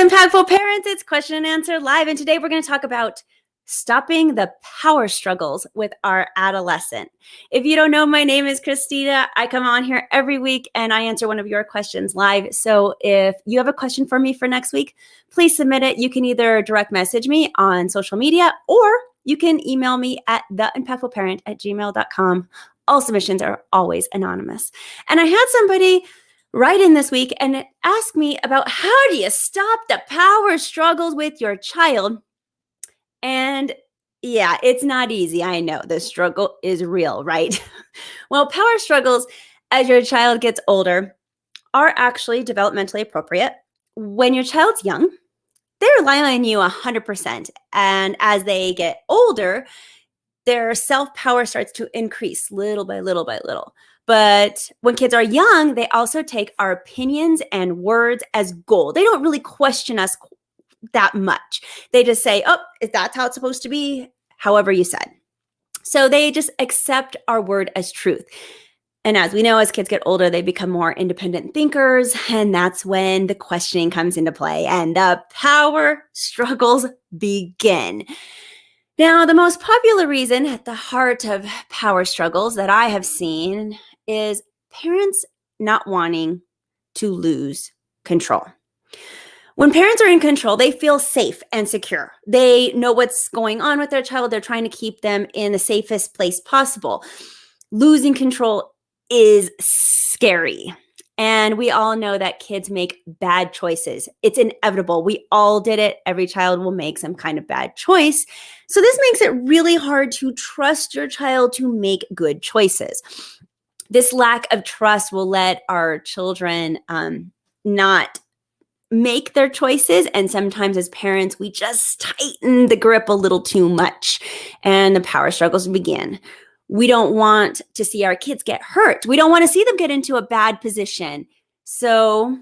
Impactful Parents, it's Question and Answer Live, and today we're going to talk about stopping the power struggles with our adolescent. If you don't know, my name is Christina. I come on here every week and I answer one of your questions live. So if you have a question for me for next week, please submit it. You can either direct message me on social media or you can email me at theimpactfulparent@gmail.com. All submissions are always anonymous. And I had somebody write in this week and ask me about how do you stop the power struggles with your child? And yeah, it's not easy. I know the struggle is real, right? Well, power struggles as your child gets older are actually developmentally appropriate. When your child's young, they rely on you 100%. And as they get older, their self-power starts to increase little by little by little. But when kids are young, they also take our opinions and words as gold. They don't really question us that much. They just say, oh, is that how it's supposed to be? However you said. So they just accept our word as truth. And as we know, as kids get older, they become more independent thinkers. And that's when the questioning comes into play and the power struggles begin. Now, the most popular reason at the heart of power struggles that I have seen is parents not wanting to lose control. When parents are in control, they feel safe and secure. They know what's going on with their child. They're trying to keep them in the safest place possible. Losing control is scary. And we all know that kids make bad choices. It's inevitable. We all did it. Every child will make some kind of bad choice. So this makes it really hard to trust your child to make good choices. This lack of trust will let our children not make their choices. And sometimes as parents, we just tighten the grip a little too much and the power struggles begin. We don't want to see our kids get hurt. We don't want to see them get into a bad position. So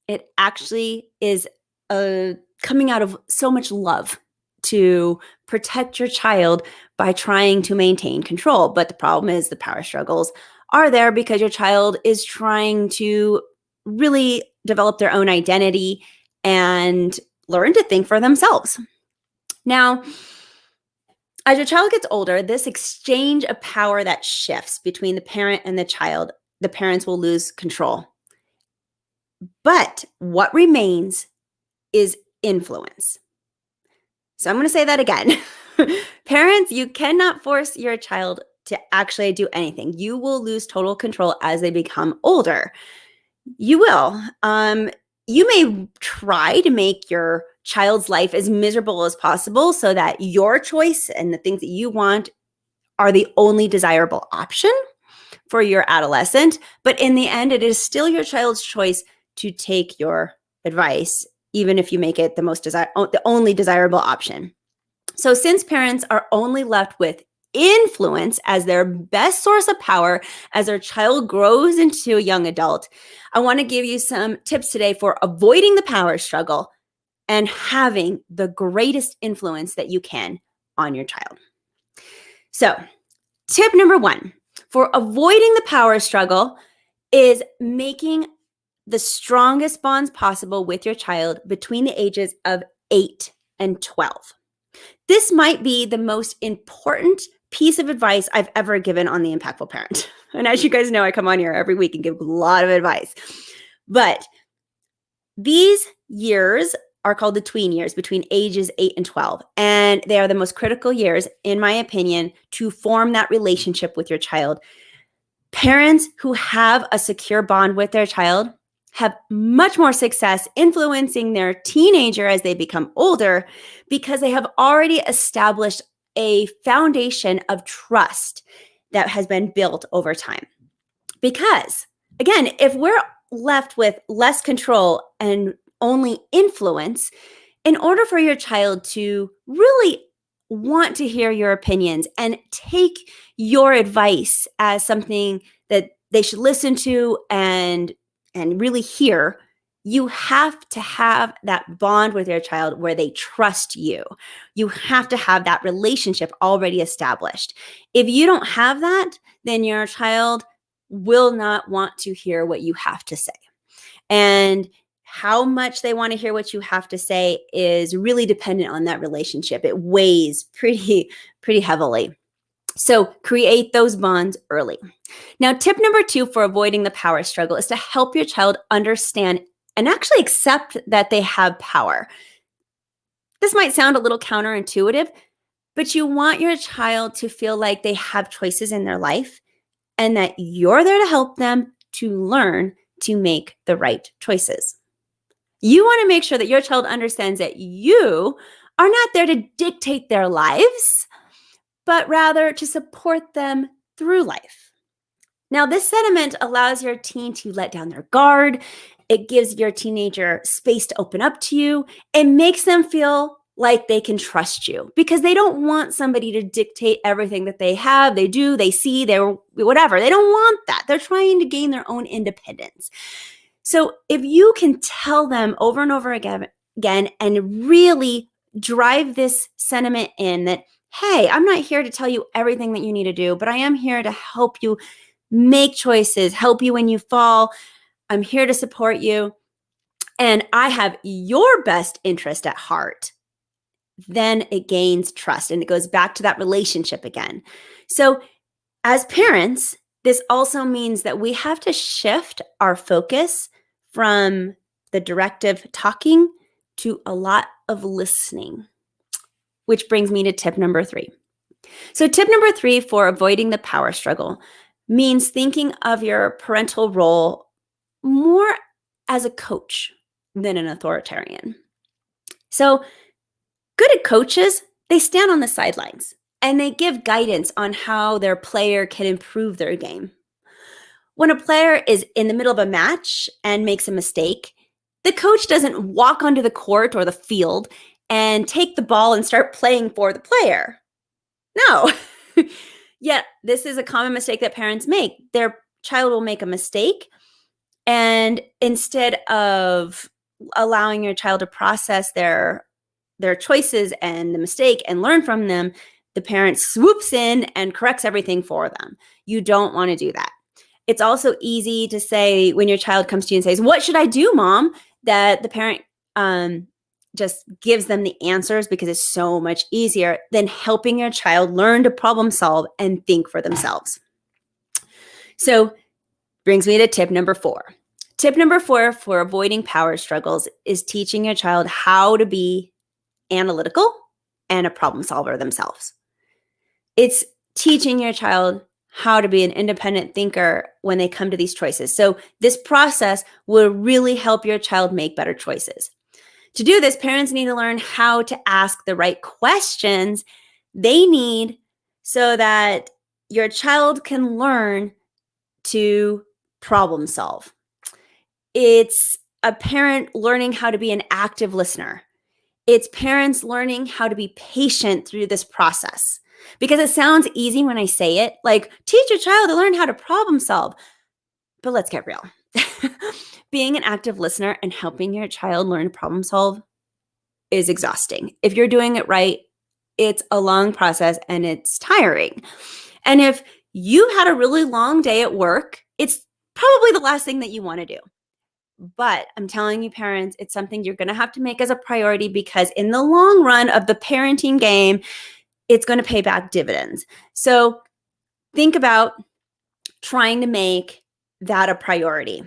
it actually is coming out of so much love to protect your child by trying to maintain control. But the problem is the power struggles are there because your child is trying to really develop their own identity and learn to think for themselves. Now, as your child gets older, this exchange of power that shifts between the parent and the child, the parents will lose control. But what remains is influence. So I'm going to say that again. Parents, you cannot force your child to actually do anything. You will lose total control as they become older. You will. You may try to make your child's life as miserable as possible so that your choice and the things that you want are the only desirable option for your adolescent. But in the end, it is still your child's choice to take your advice, even if you make it the only desirable option. So since parents are only left with influence as their best source of power as their child grows into a young adult, I want to give you some tips today for avoiding the power struggle and having the greatest influence that you can on your child. So, tip number 1 for avoiding the power struggle is making the strongest bonds possible with your child between the ages of 8 and 12. This might be the most important piece of advice I've ever given on The Impactful Parent. And as you guys know, I come on here every week and give a lot of advice. But these years are called the tween years, between ages 8 and 12. And they are the most critical years, in my opinion, to form that relationship with your child. Parents who have a secure bond with their child have much more success influencing their teenager as they become older because they have already established a foundation of trust that has been built over time. Because, again, if we're left with less control and only influence, in order for your child to really want to hear your opinions and take your advice as something that they should listen to and really hear, you have to have that bond with your child where they trust you. You have to have that relationship already established. If you don't have that, then your child will not want to hear what you have to say. And how much they want to hear what you have to say is really dependent on that relationship. It weighs pretty heavily. So create those bonds early. Now, tip number 2 for avoiding the power struggle is to help your child understand and actually accept that they have power. This might sound a little counterintuitive, but you want your child to feel like they have choices in their life and that you're there to help them to learn to make the right choices. You want to make sure that your child understands that you are not there to dictate their lives, but rather to support them through life. Now, this sentiment allows your teen to let down their guard. It gives your teenager space to open up to you. It makes them feel like they can trust you because they don't want somebody to dictate everything that they have, they do, they see, they're whatever. They don't want that. They're trying to gain their own independence. So if you can tell them over and over again and really drive this sentiment in that, hey, I'm not here to tell you everything that you need to do, but I am here to help you make choices, help you when you fall. I'm here to support you. And I have your best interest at heart. Then it gains trust and it goes back to that relationship again. So as parents, this also means that we have to shift our focus from the directive talking to a lot of listening, which brings me to tip number 3. So tip number 3 for avoiding the power struggle means thinking of your parental role more as a coach than an authoritarian. So good coaches, they stand on the sidelines and they give guidance on how their player can improve their game. When a player is in the middle of a match and makes a mistake, the coach doesn't walk onto the court or the field and take the ball and start playing for the player. No. Yet this is a common mistake that parents make. Their child will make a mistake, and instead of allowing your child to process their choices and the mistake and learn from them, the parent swoops in and corrects everything for them. You don't want to do that. It's also easy to say when your child comes to you and says, "What should I do, Mom?" that the parent just gives them the answers because it's so much easier than helping your child learn to problem solve and think for themselves. So brings me to tip number 4. Tip number 4 for avoiding power struggles is teaching your child how to be analytical and a problem solver themselves. It's teaching your child how to be an independent thinker when they come to these choices. So this process will really help your child make better choices. To do this, parents need to learn how to ask the right questions they need so that your child can learn to problem solve. It's a parent learning how to be an active listener. It's parents learning how to be patient through this process. Because it sounds easy when I say it, like teach your child to learn how to problem solve. But let's get real. Being an active listener and helping your child learn to problem solve is exhausting. If you're doing it right, it's a long process and it's tiring. And if you had a really long day at work, it's probably the last thing that you want to do. But I'm telling you, parents, it's something you're going to have to make as a priority because in the long run of the parenting game, it's going to pay back dividends. So think about trying to make that a priority.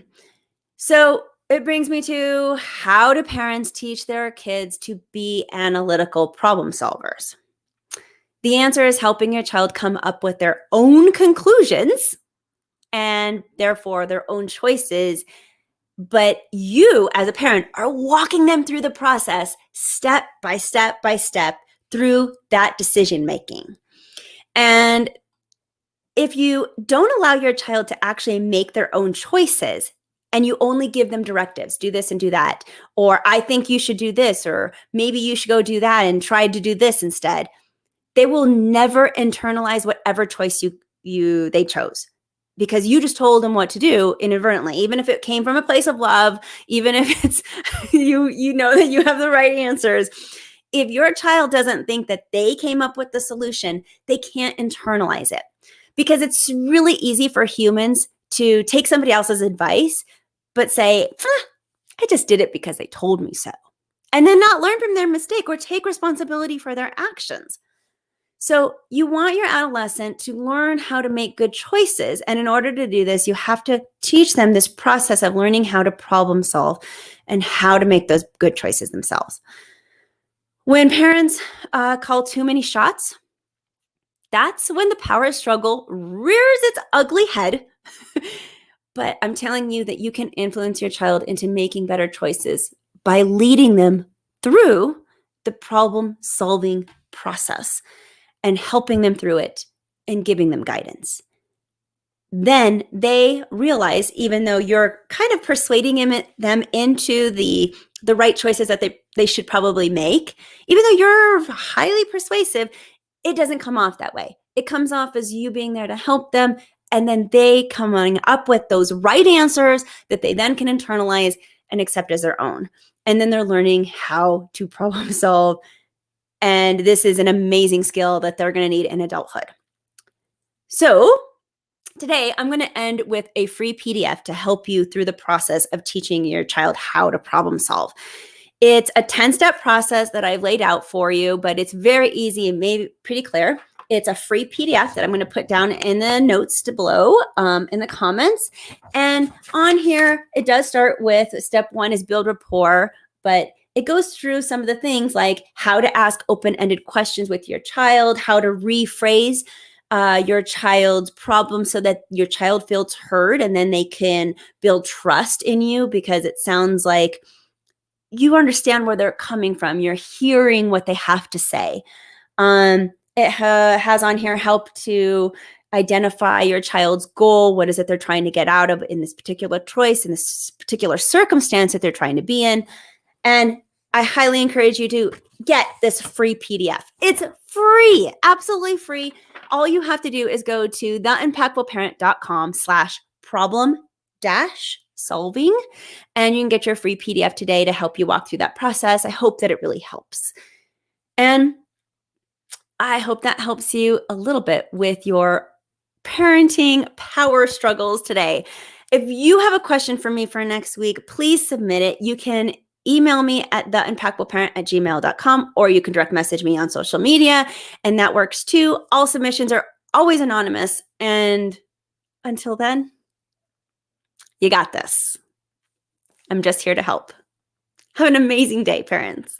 So it brings me to, how do parents teach their kids to be analytical problem solvers? The answer is helping your child come up with their own conclusions and therefore their own choices. But you, as a parent, are walking them through the process step by step by step through that decision making. And if you don't allow your child to actually make their own choices and you only give them directives, do this and do that, or I think you should do this, or maybe you should go do that and try to do this instead, they will never internalize whatever choice they chose. Because you just told them what to do inadvertently, even if it came from a place of love, even if it's you know that you have the right answers. If your child doesn't think that they came up with the solution, they can't internalize it. Because it's really easy for humans to take somebody else's advice, but say, I just did it because they told me so. And then not learn from their mistake or take responsibility for their actions. So you want your adolescent to learn how to make good choices. And in order to do this, you have to teach them this process of learning how to problem solve and how to make those good choices themselves. When parents call too many shots, that's when the power struggle rears its ugly head. But I'm telling you that you can influence your child into making better choices by leading them through the problem solving process and helping them through it and giving them guidance. Then they realize, even though you're kind of persuading them into the right choices that they should probably make, even though you're highly persuasive, it doesn't come off that way. It comes off as you being there to help them, and then they coming up with those right answers that they then can internalize and accept as their own. And then they're learning how to problem solve. And this is an amazing skill that they're going to need in adulthood. So today, I'm going to end with a free PDF to help you through the process of teaching your child how to problem solve. It's a 10-step process that I've laid out for you, but it's very easy and maybe pretty clear. It's a free PDF that I'm going to put down in the notes below in the comments. And on here, it does start with step 1 is build rapport, but it goes through some of the things like how to ask open-ended questions with your child, how to rephrase your child's problem so that your child feels heard, and then they can build trust in you because it sounds like you understand where they're coming from. You're hearing what they have to say. It has on here help to identify your child's goal. What is it they're trying to get out of in this particular choice, in this particular circumstance that they're trying to be in. And I highly encourage you to get this free PDF. It's free, absolutely free. All you have to do is go to theimpactfulparent.com/problem-solving, and you can get your free PDF today to help you walk through that process. I hope that it really helps. And I hope that helps you a little bit with your parenting power struggles today. If you have a question for me for next week, please submit it. You can email me at theimpactfulparent@gmail.com, or you can direct message me on social media, and that works too. All submissions are always anonymous. And until then, you got this. I'm just here to help. Have an amazing day, parents.